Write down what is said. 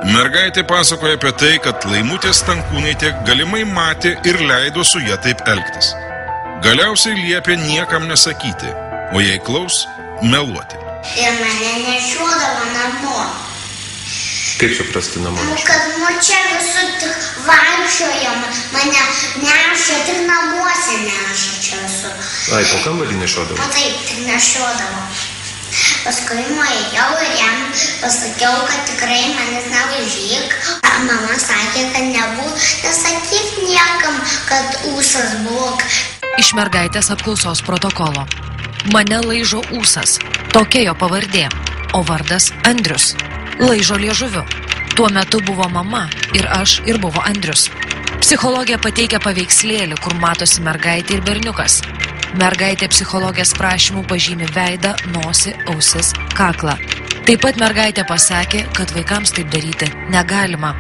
Mergaitė pasakoja apie tai, kad Laimutė Stankūnaitė galimai matė ir leido su ja taip elgtis. Galiausiai liepė niekam nesakyti, o jei klaus, meluoti. Ir mane nešiodavo namo. Kaip suprasti namo? Kad čia visur tik vaikščiojo, mane nešė, tik namuose nešė čia visur. Ai, po kambarį nešiodavo? O taip, tik nešiodavo. Paskui nuėjau ir jam pasakiau, kad tikrai manęs nevaržyk. Mama sakė, kad nesakyk niekam, kad ūsas buvo. Iš mergaitės apklausos protokolo. Mane laižo ūsas. Tokia jo pavardė. O vardas Andrius. Laižo liežuviu. Tuo metu buvo mama ir aš ir buvo Andrius. Psichologija pateikia paveikslėlį, kur matosi mergaitė ir berniukas. Mergaitė psichologės prašymų pažymi veidą, nosį, ausis, kaklą. Taip pat mergaitė pasakė, kad vaikams taip daryti negalima.